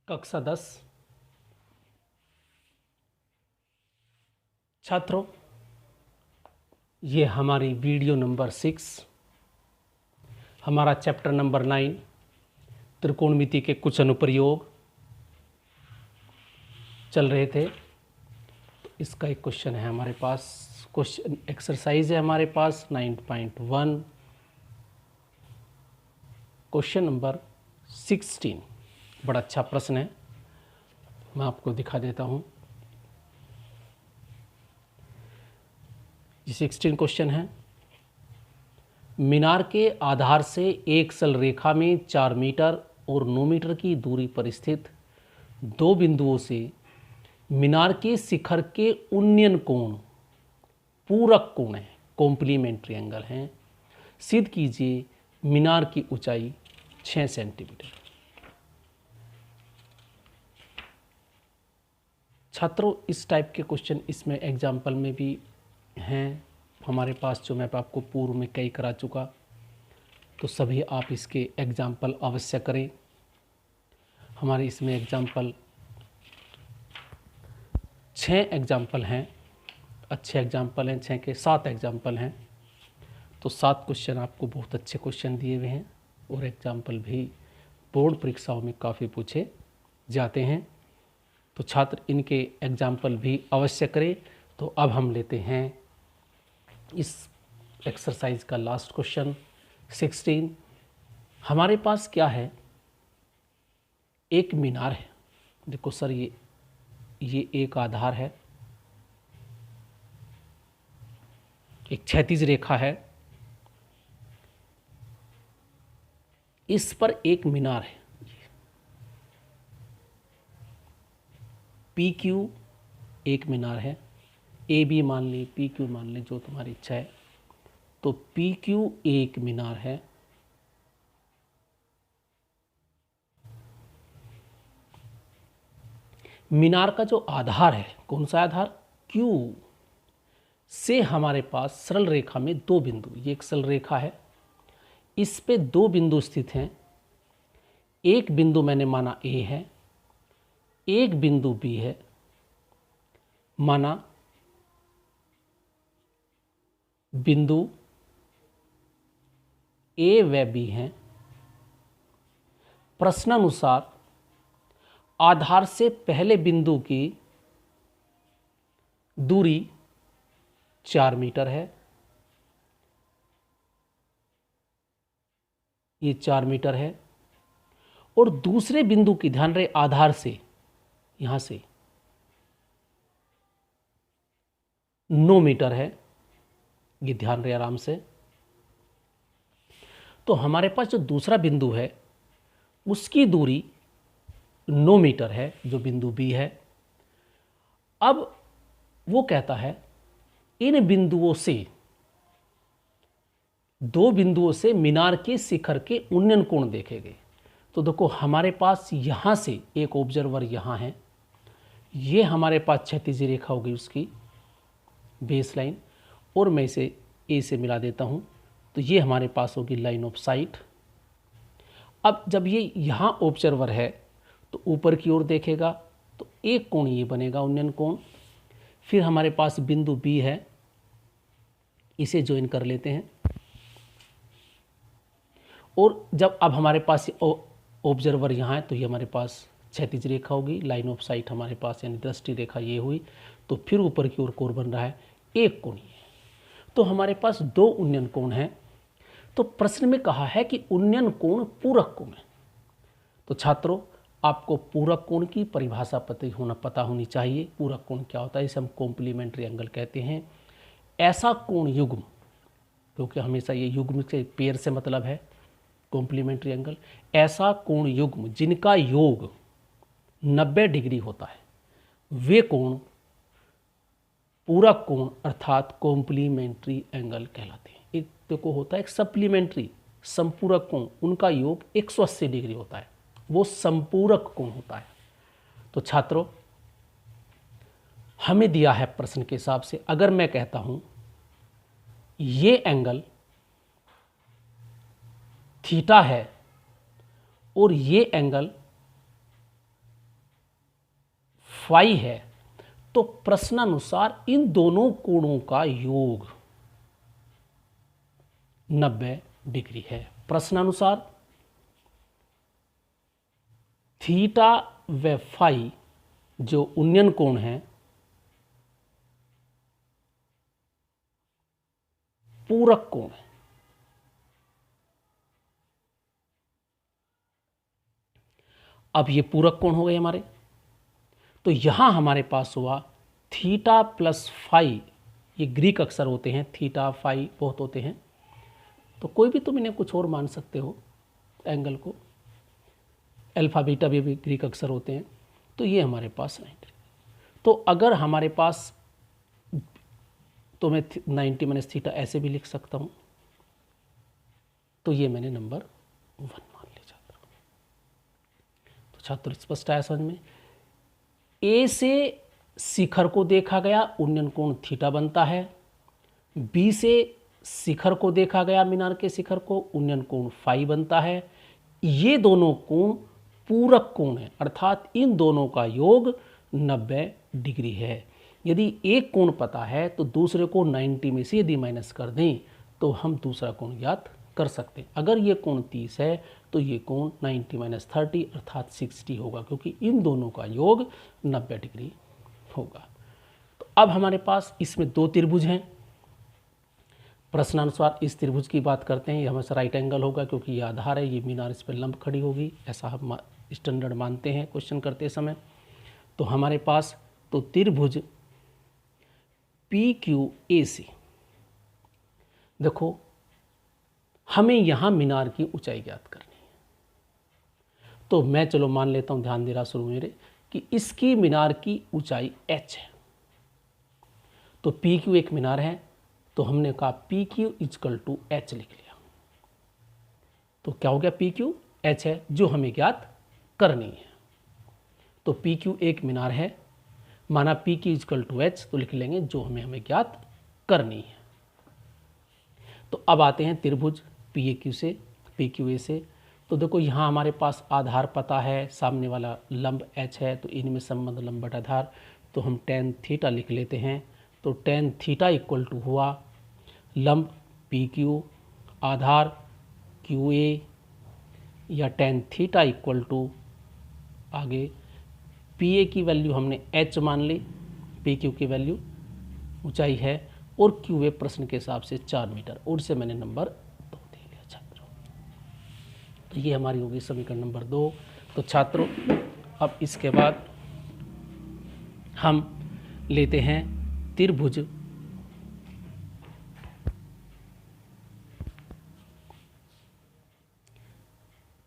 कक्षा 10 छात्रों, ये हमारी वीडियो नंबर 6 हमारा चैप्टर नंबर 9 त्रिकोणमिति के कुछ अनुप्रयोग चल रहे थे। तो इसका एक क्वेश्चन है हमारे पास, क्वेश्चन एक्सरसाइज है हमारे पास 9.1 क्वेश्चन नंबर 16। बड़ा अच्छा प्रश्न है, मैं आपको दिखा देता हूँ। ये 16 क्वेश्चन है। मीनार के आधार से एक सरल रेखा में 4 मीटर और 9 मीटर की दूरी पर स्थित दो बिंदुओं से मीनार के शिखर के उन्नयन कोण पूरक कोण है, कॉम्प्लीमेंट्री एंगल हैं। सिद्ध कीजिए मीनार की ऊंचाई 6 सेंटीमीटर। छात्रों, इस टाइप के क्वेश्चन इसमें एग्जाम्पल में भी हैं हमारे पास, जो मैं आपको पूर्व में कई करा चुका। तो सभी आप इसके एग्जाम्पल अवश्य करें। हमारे इसमें एग्जाम्पल 6 एग्जाम्पल हैं, अच्छे एग्जाम्पल हैं। 6 के 7 एग्जाम्पल हैं, तो 7 क्वेश्चन आपको बहुत अच्छे क्वेश्चन दिए हुए हैं और एग्जाम्पल भी बोर्ड परीक्षाओं में काफ़ी पूछे जाते हैं। तो छात्र इनके एग्जाम्पल भी अवश्य करें। तो अब हम लेते हैं इस एक्सरसाइज का लास्ट क्वेश्चन 16। हमारे पास क्या है, एक मीनार है। देखो सर, ये एक आधार है, एक क्षैतिज रेखा है, इस पर एक मीनार है। पी क्यू एक मीनार है, ए बी मान ली, पी क्यू मान ली, जो तुम्हारी इच्छा है। तो पी क्यू एक मीनार है, मीनार का जो आधार है, कौन सा आधार, क्यू से हमारे पास सरल रेखा में दो बिंदु, ये एक सरल रेखा है, इस पे दो बिंदु स्थित हैं। एक बिंदु मैंने माना ए है, एक बिंदु बी है, माना बिंदु ए व बी हैं। प्रश्नानुसार आधार से पहले बिंदु की दूरी 4 मीटर है, ये 4 मीटर है, और दूसरे बिंदु की, ध्यान रहे, आधार से यहां से 9 मीटर है, ये ध्यान रहे आराम से। तो हमारे पास जो दूसरा बिंदु है उसकी दूरी 9 मीटर है, जो बिंदु बी है। अब वो कहता है इन बिंदुओं से, दो बिंदुओं से मीनार के शिखर के उन्नयन कोण देखे गए। तो देखो हमारे पास यहां से एक ऑब्जर्वर यहां है, ये हमारे पास क्षैतिज रेखा होगी उसकी बेस लाइन, और मैं इसे ए से मिला देता हूं, तो ये हमारे पास होगी लाइन ऑफ साइट। अब जब ये यहाँ ऑब्जर्वर है तो ऊपर की ओर देखेगा, तो एक कोण ये बनेगा उन्नयन कोण। फिर हमारे पास बिंदु बी है, इसे ज्वाइन कर लेते हैं। और जब अब हमारे पास ऑब्जर्वर यहाँ है, तो ये हमारे पास क्षैतिज रेखा होगी, लाइन ऑफ साइट हमारे पास यानी दृष्टि रेखा ये हुई। तो फिर ऊपर की ओर कोण बन रहा है एक कोणीय। तो हमारे पास दो उन्नयन कोण हैं। तो प्रश्न में कहा है कि उन्नयन कोण पूरक कोण है। तो छात्रों, आपको पूरक कोण की परिभाषा पता होनी चाहिए। पूरक कोण क्या होता है, इसे हम कॉम्प्लीमेंट्री एंगल कहते हैं। ऐसा कोण युग्म, क्योंकि हमेशा ये युग्म से, पेयर से मतलब है कॉम्प्लीमेंट्री एंगल, ऐसा कोण युग्म जिनका योग 90 डिग्री होता है, वे कोण पूरक कोण अर्थात कॉम्प्लीमेंट्री एंगल कहलाते हैं। एक देखो होता है एक सप्लीमेंट्री, संपूरक कोण, उनका योग 180 डिग्री होता है, वो संपूरक कोण होता है। तो छात्रों, हमें दिया है प्रश्न के हिसाब से, अगर मैं कहता हूं ये एंगल थीटा है और ये एंगल फाई है, तो प्रश्नानुसार इन दोनों कोणों का योग 90 डिग्री है। प्रश्नानुसार थीटा व फाई जो उन्नयन कोण है पूरक कोण है। अब ये पूरक कोण हो गए हमारे, तो यहां हमारे पास हुआ थीटा प्लस फाई, ये ग्रीक अक्षर होते हैं, थीटा फाई बहुत होते हैं, तो कोई भी तुम इन्हें कुछ और मान सकते हो एंगल को, अल्फा बीटा भी ग्रीक अक्षर होते हैं। तो ये हमारे पास 90। तो अगर हमारे पास, तो मैं 90 माइनस थीटा ऐसे भी लिख सकता हूँ, तो ये मैंने नंबर 1 मान लिया छात्र। तो छात्र स्पष्ट आया समझ में। ए से शिखर को देखा गया, उन्नयन कोण थीटा बनता है। बी से शिखर को देखा गया, मीनार के शिखर को, उन्नयन कोण फाई बनता है। ये दोनों कोण पूरक कोण है, अर्थात इन दोनों का योग 90 डिग्री है। यदि एक कोण पता है तो दूसरे को 90 में से यदि माइनस कर दें तो हम दूसरा कोण ज्ञात कर सकते हैं। अगर ये कोण 30 है तो ये कोण 90 माइनस 30 अर्थात 60 होगा, क्योंकि इन दोनों का योग 90 डिग्री होगा। तो अब हमारे पास इसमें दो त्रिभुज हैं। प्रश्नानुसार इस त्रिभुज की बात करते हैं, ये हमेशा राइट एंगल होगा क्योंकि ये आधार है, ये मीनार इस पर लंब खड़ी होगी, ऐसा हम स्टैंडर्ड मानते हैं क्वेश्चन करते समय। तो हमारे पास तो त्रिभुज पी क्यू ए सी, देखो हमें यहाँ मीनार की ऊंचाई ज्ञात करनी है। तो मैं चलो मान लेता हूँ, ध्यान दे रहा शुरू मेरे, कि इसकी मीनार की ऊंचाई h है। तो पी क्यू एक मीनार है, तो हमने कहा P Q equal to h लिख लिया। तो क्या हो गया, पी क्यू एच है जो हमें ज्ञात करनी है। तो पी क्यू एक मीनार है, माना P Q equal to h, तो लिख लेंगे जो हमें ज्ञात करनी है। तो अब आते हैं त्रिभुज पी ए क्यू से, पी क्यू ए से। तो देखो यहाँ हमारे पास आधार पता है, सामने वाला लंब h है, तो इनमें संबंध लंब बटा आधार, तो हम tan थीटा लिख लेते हैं। तो tan थीटा इक्वल टू हुआ लंब P Q Aadhaar Q A, या tan थीटा इक्वल टू आगे पी ए की वैल्यू हमने h मान ली, पी क्यू की वैल्यू ऊंचाई है, और क्यू ए प्रश्न के हिसाब से 4 मीटर, और से मैंने नंबर 2 दे लिया छात्रों। तो ये हमारी होगी समीकरण नंबर 2। तो छात्रों अब इसके बाद हम लेते हैं त्रिभुज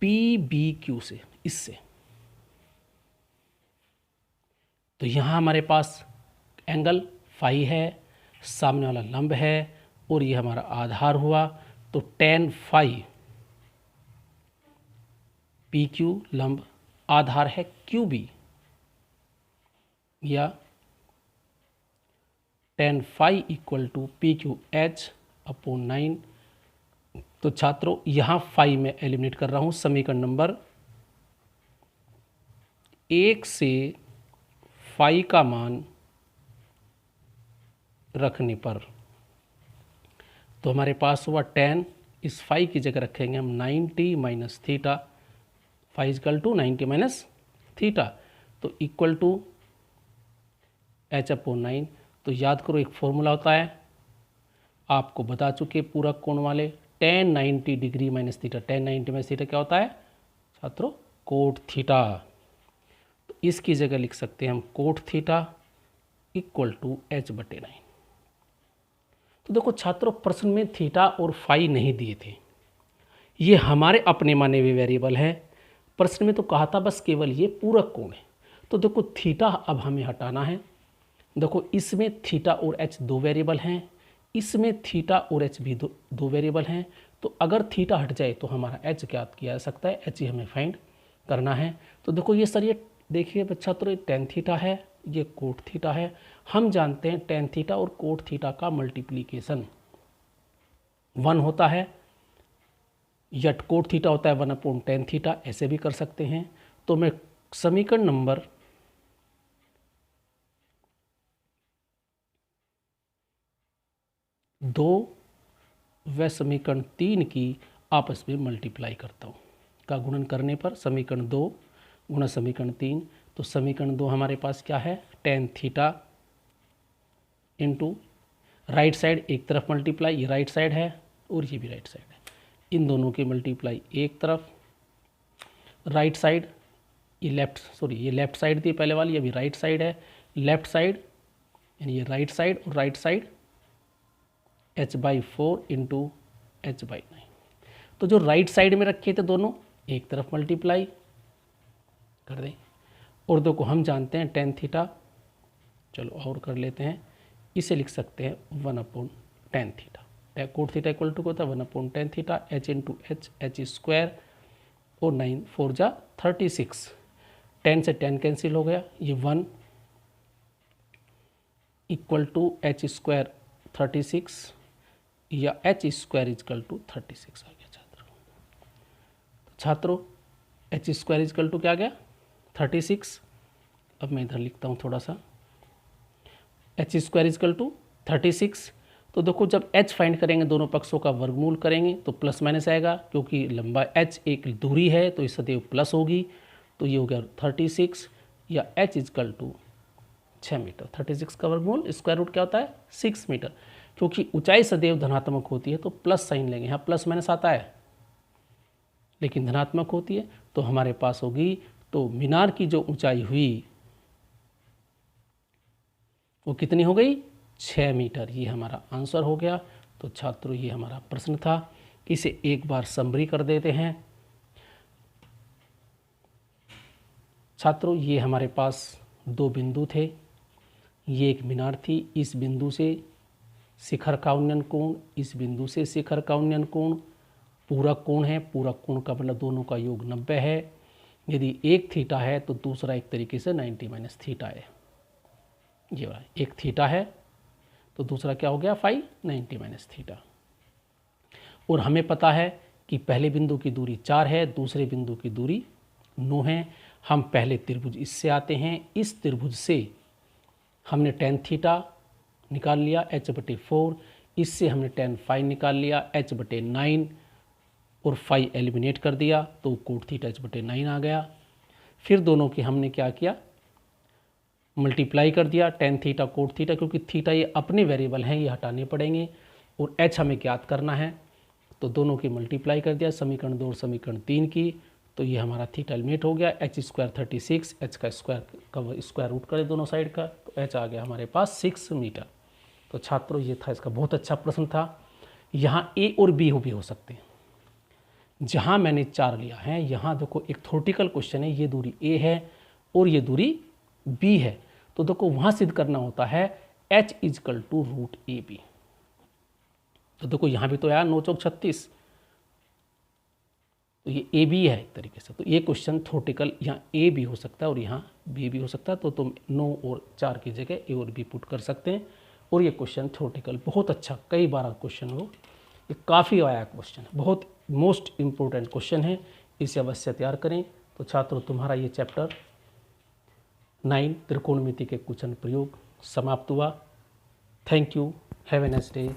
पी बी क्यू से, इससे। तो यहाँ हमारे पास एंगल फाई है, सामने वाला लंब है, और ये हमारा आधार हुआ। तो tan फाई पी क्यू लंब, आधार है क्यू बी, या tan phi equal to P Q h upon 9। तो छात्रों यहाँ फाई में एलिमिनेट कर रहा हूँ, समीकरण नंबर 1 से फाई का मान रखने पर, तो हमारे पास हुआ tan, इस फाई की जगह रखेंगे हम 90 minus theta, phi equal to 90 minus theta, तो इक्वल टू h अपॉन 9। तो याद करो एक फॉर्मूला होता है, आपको बता चुके पूरक कोण वाले, tan 90 degree minus theta, tan 90 minus theta क्या होता है छात्रों, कोट थीटा। तो इसकी जगह लिख सकते हैं हम cot theta equal to h बटे 9। तो देखो छात्रों प्रश्न में थीटा और फाई नहीं दिए थे, ये हमारे अपने माने हुए वेरिएबल है। प्रश्न में तो कहा था बस केवल ये पूरक कोण है। तो देखो थीटा अब हमें हटाना है। देखो इसमें थीटा और h दो वेरिएबल हैं, इसमें थीटा और h भी दो वेरिएबल हैं। तो अगर थीटा हट जाए तो हमारा h ज्ञात किया जा सकता है, h ही हमें फाइंड करना है। तो देखो ये सर, ये देखिए बच्चा, तो ये tan थीटा है, ये कोट थीटा है। हम जानते हैं tan थीटा और कोट थीटा का मल्टीप्लीकेशन 1 होता है, या कोट थीटा होता है 1 अपॉन tan थीटा, ऐसे भी कर सकते हैं। तो मैं समीकरण नंबर 2 व समीकरण 3 की आपस में मल्टीप्लाई करता हूँ। का गुणन करने पर समीकरण 2 गुणा समीकरण 3, तो समीकरण 2 हमारे पास क्या है, tan theta into right side एक तरफ मल्टीप्लाई, ये राइट साइड है और ये भी राइट साइड है, इन दोनों की मल्टीप्लाई एक तरफ, राइट साइड ये लेफ्ट साइड थी पहले वाली, ये भी राइट साइड है, लेफ्ट साइड यानी ये राइट साइड और right side h/4 into h/9। तो जो राइट साइड में रखे थे दोनों एक तरफ मल्टीप्लाई कर दें, और दो को हम जानते हैं tan थीटा, चलो और कर लेते हैं, इसे लिख सकते हैं 1/tan theta, cot theta equal to होता है 1/tan theta, h into h square और 9 4 जा 36, 10 से 10 कैंसिल हो गया, ये 1 इक्वल टू h स्क्वायर 36 या h स्क्वायर इक्वल टू 36 आ गया छात्रों, h स्क्वायर इक्वल टू क्या आ गया 36। अब मैं इधर लिखता हूँ थोड़ा सा, h स्क्वायर इक्वल टू 36। तो देखो जब h फाइंड करेंगे दोनों पक्षों का वर्गमूल करेंगे तो प्लस माइनस आएगा, क्योंकि लंबा h एक दूरी है तो इस सदैव प्लस होगी, तो ये हो गया 36 या h इक्वल टू 6 मीटर। 36 का वर्गमूल स्क्वायर रूट क्या होता है 6 मीटर, क्योंकि ऊंचाई सदैव धनात्मक होती है तो प्लस साइन लेंगे, यहाँ प्लस माइनस आता है लेकिन धनात्मक होती है, तो हमारे पास होगी, तो मीनार की जो ऊंचाई हुई वो कितनी हो गई 6 मीटर, ये हमारा आंसर हो गया। तो छात्रों ये हमारा प्रश्न था, इसे एक बार समरी कर देते हैं। छात्रों ये हमारे पास 2 बिंदु थे, ये एक मीनार थी, इस बिंदु से शिखर का उन्नयन कोण, इस बिंदु से शिखर का उन्नयन कोण पूरक कोण है, पूरक कोण का मतलब दोनों का योग 90 है, यदि एक थीटा है तो दूसरा एक तरीके से 90 माइनस थीटा है, ये वाला एक थीटा है तो दूसरा क्या हो गया 5 90 माइनस थीटा। और हमें पता है कि पहले बिंदु की दूरी 4 है, दूसरे बिंदु की दूरी 9 है। हम पहले त्रिभुज इससे आते हैं, इस त्रिभुज से हमने tan थीटा निकाल लिया h/4, इससे हमने tan फाई निकाल लिया h/9 और फाई एलिमिनेट कर दिया तो कोट थीटा h/9 आ गया। फिर दोनों की हमने क्या किया मल्टीप्लाई कर दिया, tan थीटा कोट थीटा, क्योंकि थीटा ये अपने वेरिएबल हैं ये हटाने पड़ेंगे और h हमें ज्ञात करना है, तो दोनों की मल्टीप्लाई कर दिया समीकरण 2 और समीकरण 3 की, तो ये हमारा थीटा एलिमिनेट हो गया, h स्क्वायर 36, h का स्क्वायर रूट करें दोनों साइड का, तो h आ गया हमारे पास 6 मीटर। तो छात्रों ये था, इसका बहुत अच्छा प्रश्न था। यहाँ a और b भी हो सकते हैं, जहाँ मैंने 4 लिया है, यहाँ देखो एक थ्योरेटिकल क्वेश्चन है, ये दूरी a है और ये दूरी b है, तो देखो वहाँ सिद्ध करना होता है h equal to root A B. तो देखो यहाँ भी तो यार 9 चौक 36, तो ये ए बी है एक तरीके से, तो ये क्वेश्चन थ्योरेटिकल यहाँ ए भी हो सकता है और यहाँ बी भी हो सकता है, तो तुम 9 और 4 की जगह ए और बी पुट कर सकते हैं, और ये क्वेश्चन थ्योरेटिकल बहुत अच्छा कई बार क्वेश्चन हो, ये काफ़ी आया क्वेश्चन, बहुत मोस्ट इम्पोर्टेंट क्वेश्चन है, इसे अवश्य तैयार करें। तो छात्रों तुम्हारा ये चैप्टर 9 त्रिकोणमिति के कुछ प्रयोग समाप्त हुआ। Thank you, have a nice day.